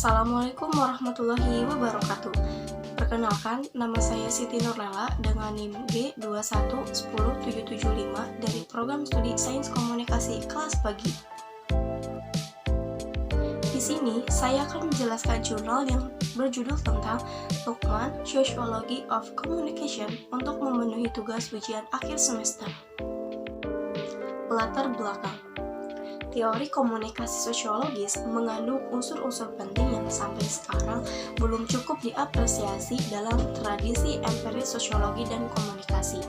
Assalamualaikum warahmatullahi wabarakatuh. Perkenalkan, nama saya Siti Nurlela dengan NIM G2110775 dari Program Studi Sains Komunikasi kelas pagi. Di sini, saya akan menjelaskan jurnal yang berjudul tentang Luqman Sociology of Communication untuk memenuhi tugas ujian akhir semester. Latar belakang. Teori komunikasi sosiologis mengandung unsur-unsur penting yang sampai sekarang belum cukup diapresiasi dalam tradisi empiris sosiologi dan komunikasi.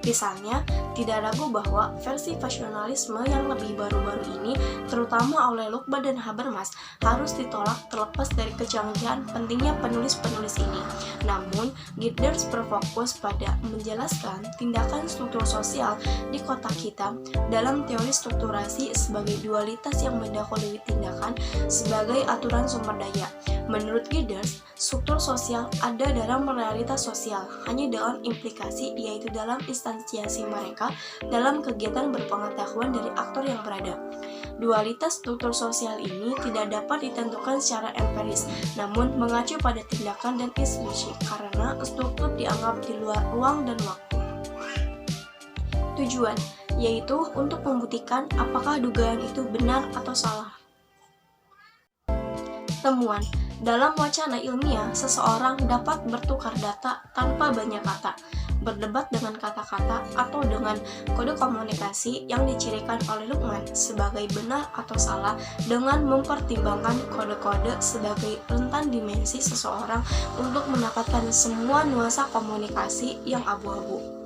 Misalnya, tidak ragu bahwa versi fashionalisme yang lebih baru-baru ini, terutama oleh Luqman dan Habermas, harus ditolak terlepas dari kecanggihan pentingnya penulis-penulis ini. Namun, Giddens berfokus pada menjelaskan tindakan struktur sosial di kotak hitam dalam teori strukturasi sebagai dualitas yang mendahului tindakan sebagai aturan sumber daya. Menurut Giddens, struktur sosial ada dalam realitas sosial, hanya dengan implikasi yaitu dalam instansiasi mereka dalam kegiatan berpengetahuan dari aktor yang berada. Dualitas struktur sosial ini tidak dapat ditentukan secara empiris, namun mengacu pada tindakan dan institusi karena struktur dianggap di luar ruang dan waktu. Tujuan, yaitu untuk membuktikan apakah dugaan itu benar atau salah. Temuan, dalam wacana ilmiah, seseorang dapat bertukar data tanpa banyak kata, berdebat dengan kata-kata atau dengan kode komunikasi yang dicirikan oleh Luqman sebagai benar atau salah dengan mempertimbangkan kode-kode sebagai rentan dimensi seseorang untuk mendapatkan semua nuansa komunikasi yang abu-abu.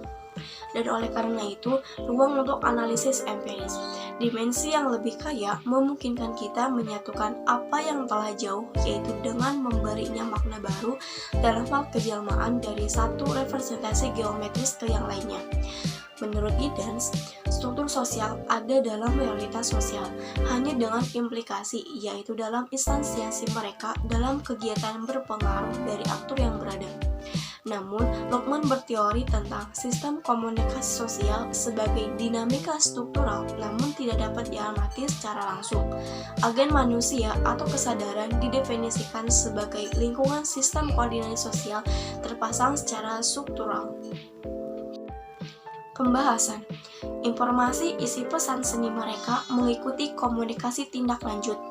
Dan oleh karena itu, ruang untuk analisis empiris. Dimensi yang lebih kaya memungkinkan kita menyatukan apa yang telah jauh, yaitu dengan memberinya makna baru dalam hal kejelmaan dari satu representasi geometris ke yang lainnya. Menurut Giddens, struktur sosial ada dalam realitas sosial, hanya dengan implikasi, yaitu dalam instansiasi mereka dalam kegiatan berpengaruh dari aktor yang berada. Namun, Luqman berteori tentang sistem komunikasi sosial sebagai dinamika struktural, namun tidak dapat diamati secara langsung. Agen manusia atau kesadaran didefinisikan sebagai lingkungan sistem koordinasi sosial terpasang secara struktural. Pembahasan. Informasi isi pesan seni mereka mengikuti komunikasi tindak lanjut.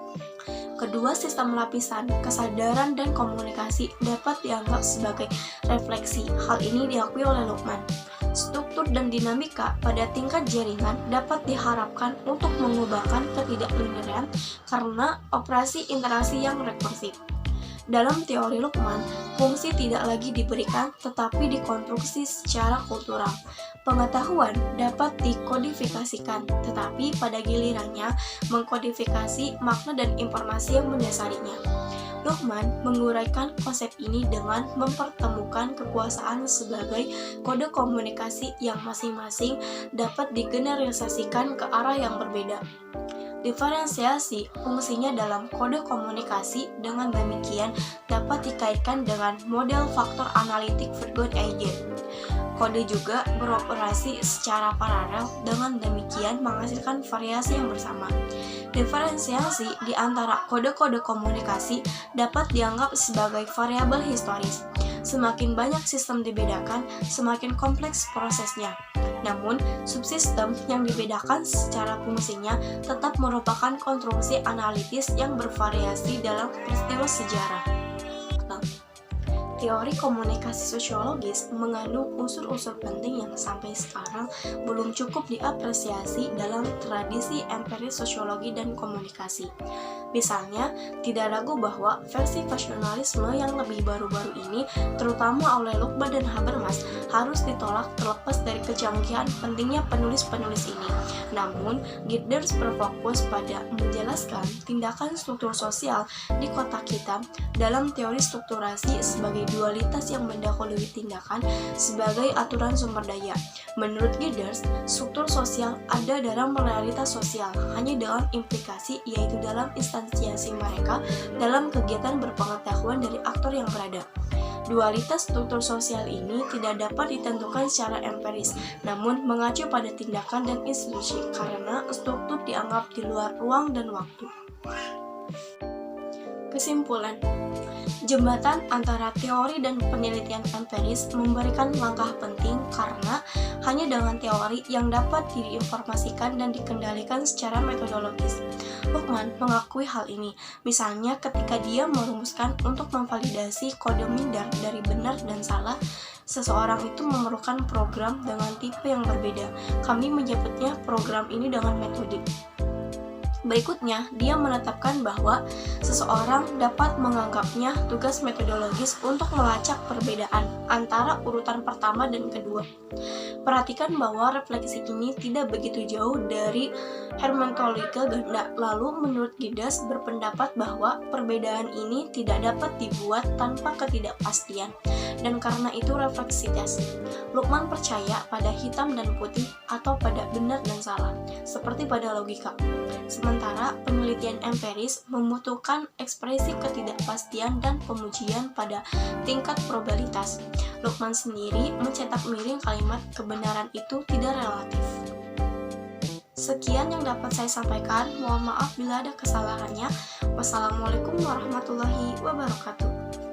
Kedua sistem lapisan, kesadaran dan komunikasi dapat dianggap sebagai refleksi. Hal ini diakui oleh Luqman. Struktur dan dinamika pada tingkat jaringan dapat diharapkan untuk mengubahkan ketidaklinearan karena operasi interaksi yang rekursif. Dalam teori Luqman, fungsi tidak lagi diberikan tetapi dikonstruksi secara kultural. Pengetahuan dapat dikodifikasikan, tetapi pada gilirannya mengkodifikasi makna dan informasi yang mendasarinya. Luqman menguraikan konsep ini dengan mempertemukan kekuasaan sebagai kode komunikasi yang masing-masing dapat digeneralisasikan ke arah yang berbeda. Diferensiasi fungsinya dalam kode komunikasi dengan demikian dapat dikaitkan dengan model faktor analitik Vergoed-Eigen. Kode juga beroperasi secara paralel, dengan demikian menghasilkan variasi yang bersama. Diferensiasi di antara kode-kode komunikasi dapat dianggap sebagai variabel historis. Semakin banyak sistem dibedakan, semakin kompleks prosesnya. Namun, subsistem yang dibedakan secara fungsinya tetap merupakan konstruksi analitis yang bervariasi dalam peristiwa sejarah. Teori komunikasi sosiologis mengandung unsur-unsur penting yang sampai sekarang belum cukup diapresiasi dalam tradisi empiris sosiologi dan komunikasi. Misalnya, tidak ragu bahwa versi fashionalisme yang lebih baru-baru ini, terutama oleh Luqman dan Habermas, harus ditolak terlepas dari kecanggihan pentingnya penulis-penulis ini. Namun, Giddens berfokus pada menjelaskan tindakan struktur sosial di kotak hitam dalam teori strukturasi sebagai dualitas yang mendahului tindakan sebagai aturan sumber daya. Menurut Giddens, struktur sosial ada dalam realitas sosial, hanya dengan implikasi yaitu dalam instansiasi mereka dalam kegiatan berpengetahuan dari aktor yang berada. Dualitas struktur sosial ini tidak dapat ditentukan secara empiris, namun mengacu pada tindakan dan institusi karena struktur dianggap di luar ruang dan waktu. Kesimpulan, jembatan antara teori dan penelitian empiris memberikan langkah penting karena hanya dengan teori yang dapat diinformasikan dan dikendalikan secara metodologis. Luqman mengakui hal ini, misalnya ketika dia merumuskan untuk memvalidasi kode Minder dari benar dan salah, seseorang itu memerlukan program dengan tipe yang berbeda. Kami menyebutnya program ini dengan metode. Berikutnya, dia menetapkan bahwa seseorang dapat menganggapnya tugas metodologis untuk melacak perbedaan antara urutan pertama dan kedua. Perhatikan bahwa refleksi ini tidak begitu jauh dari hermeneutika ganda. Lalu, menurut Giddens berpendapat bahwa perbedaan ini tidak dapat dibuat tanpa ketidakpastian, dan karena itu refleksi tes. Luqman percaya pada hitam dan putih atau pada benar dan salah, seperti pada logika. Sementara penelitian empiris membutuhkan ekspresi ketidakpastian dan pengujian pada tingkat probabilitas. Luqman sendiri mencetak miring kalimat kebenaran itu tidak relatif. Sekian yang dapat saya sampaikan, mohon maaf bila ada kesalahannya. Wassalamualaikum warahmatullahi wabarakatuh.